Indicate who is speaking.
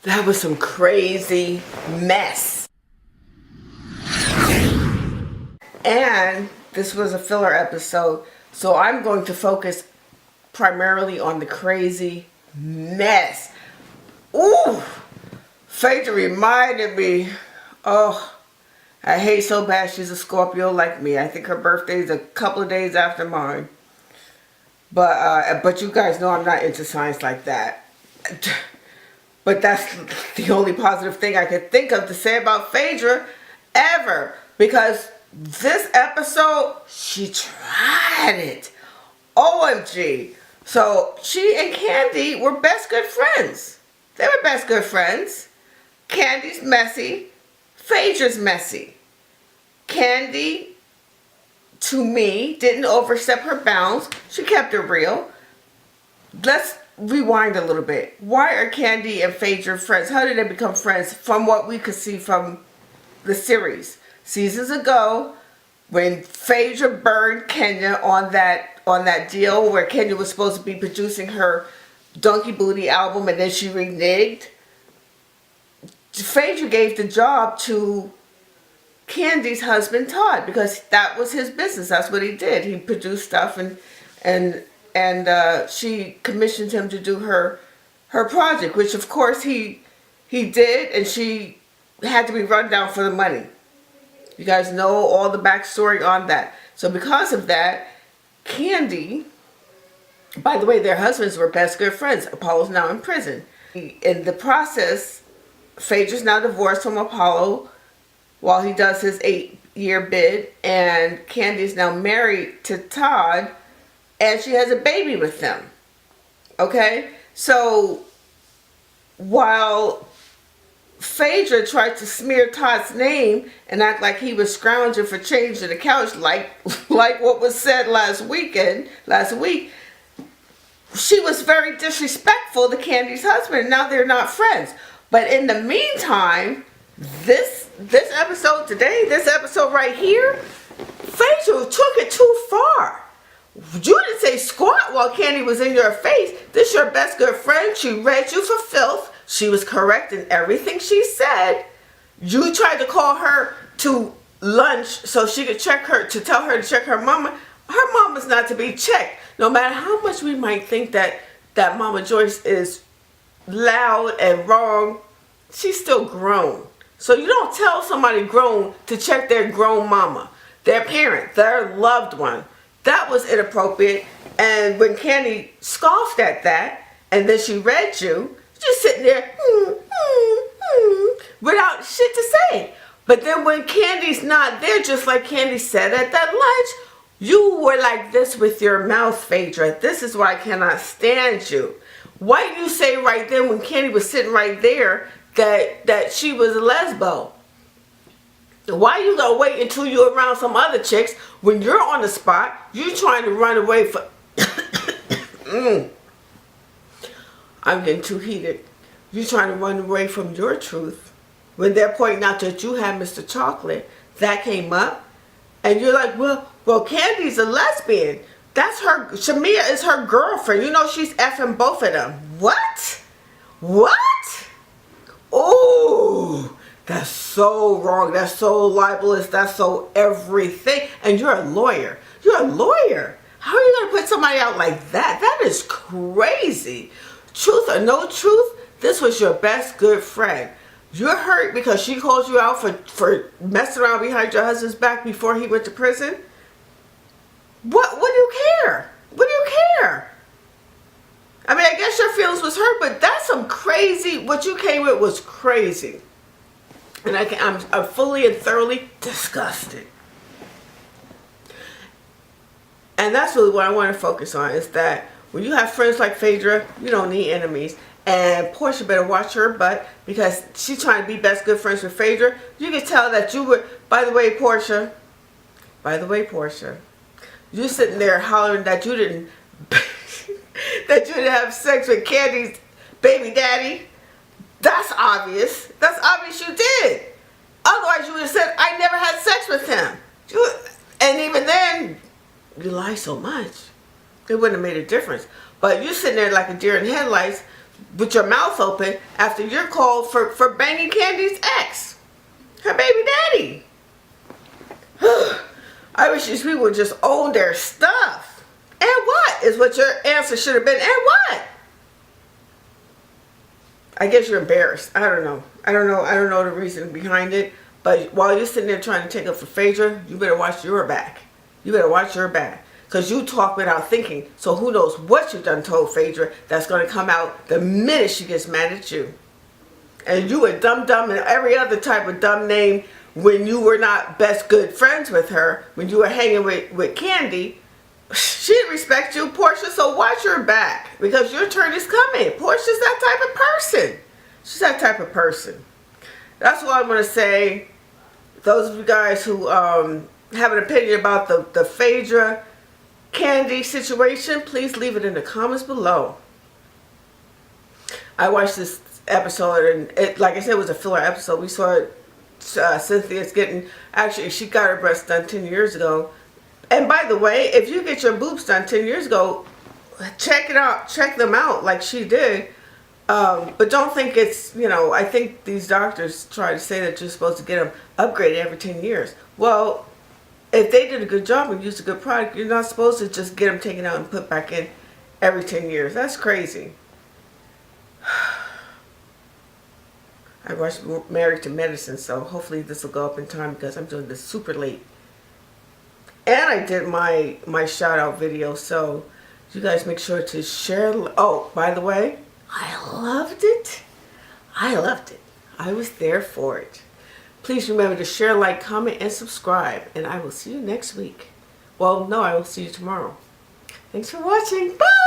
Speaker 1: That was some crazy mess. And this was a filler episode, so I'm going to focus primarily on the crazy mess. Ooh, Phaedra reminded me, oh, I hate so bad she's a Scorpio like me. I think her birthday's a couple of days after mine. But you guys know I'm not into signs like that. But that's the only positive thing I could think of to say about Phaedra ever. Because this episode, she tried it. OMG. So she and Candy were best good friends. They were best good friends. Candy's messy. Phaedra's messy. Candy, to me, didn't overstep her bounds. She kept it real. Let's rewind a little bit. Why are Candy and Phaedra friends? How did they become friends? From what we could see from the series. Seasons ago, when Phaedra burned Kenya on that deal where Kenya was supposed to be producing her Donkey Booty album and then she reneged, Phaedra gave the job to Candy's husband Todd because that was his business. That's what he did. He produced stuff and she commissioned him to do her project, which of course he did, and she had to be run down for the money. You guys know all the backstory on that. So because of that, Candy, by the way, their husbands were best good friends. Apollo's now in prison. In the process, Phaedra's now divorced from Apollo while he does his 8-year bid, and Candy's now married to Todd, and she has a baby with them. Okay? So while Phaedra tried to smear Todd's name and act like he was scrounging for change in the couch, like what was said last week, she was very disrespectful to Candy's husband. Now they're not friends. But in the meantime, this episode today, this episode right here, Phaedra took it too far. You didn't say squat while Candy was in your face. This your best good friend. She read you for filth. She was correct in everything she said. You tried to call her to lunch so she could check her, to tell her to check her mama. Her mama's not to be checked. No matter how much we might think that Mama Joyce is loud and wrong, she's still grown. So you don't tell somebody grown to check their grown mama, their parent, their loved one. That was inappropriate. And when Candy scoffed at that, and then she read you, just sitting there, without shit to say. But then when Candy's not there, just like Candy said at that lunch, you were like this with your mouth, Phaedra. This is why I cannot stand you. Why did you say right then when Candy was sitting right there that she was a lesbo? Why you gonna wait until you're around some other chicks when you're on the spot? You trying to run away from... I'm getting too heated. You trying to run away from your truth when they're pointing out that you had Mr. Chocolate. That came up, and you're like, well, Candy's a lesbian. That's her. Shamia is her girlfriend. You know she's effing both of them. What? Oh, that's so wrong. That's so libelous. That's so everything. And you're a lawyer. You're a lawyer. How are you going to put somebody out like that? That is crazy. Truth or no truth, this was your best good friend. You're hurt because she called you out for messing around behind your husband's back before he went to prison? What do you care? What do you care? I mean, I guess your feelings was hurt, but that's some crazy, what you came with was crazy. And I'm fully and thoroughly disgusted. And that's really what I want to focus on, is that when you have friends like Phaedra, you don't need enemies. And Portia better watch her butt because she's trying to be best good friends with Phaedra. You can tell that you were, by the way, Portia, you sitting there hollering that you didn't have sex with Candy's baby daddy. That's obvious. That's obvious you did. Otherwise you would have said, I never had sex with him. And even then, you lie so much. It wouldn't have made a difference. But you sitting there like a deer in headlights, with your mouth open after you're called for banging Candy's ex, her baby daddy. I wish these people would just own their stuff. And what is what your answer should have been? And what? I guess you're embarrassed. I don't know. I don't know the reason behind it. But while you're sitting there trying to take up for Phaedra, you better watch your back. You better watch your back. Because you talk without thinking. So who knows what you done told Phaedra that's going to come out the minute she gets mad at you. And you were dumb and every other type of dumb name when you were not best good friends with her. When you were hanging with Candy. She didn't respect you, Portia. So watch your back. Because your turn is coming. Portia's that type of person. She's that type of person. That's what I'm going to say. Those of you guys who have an opinion about the Phaedra Candy situation, please leave it in the comments below. I watched this episode, and it, like I said, it was a filler episode. We saw Cynthia's getting, actually, she got her breasts done 10 years ago. And by the way, if you get your boobs done 10 years ago, check it out, check them out like she did. But don't think it's, you know, I think these doctors try to say that you're supposed to get them upgraded every 10 years. Well, if they did a good job and used a good product, you're not supposed to just get them taken out and put back in every 10 years. That's crazy. I watched Married to Medicine, so hopefully this will go up in time because I'm doing this super late. And I did my shout out video, so you guys make sure to share. Oh, by the way, I loved it. I loved it. I was there for it. Please remember to share, like, comment, and subscribe. And I will see you next week. Well, no, I will see you tomorrow. Thanks for watching. Bye!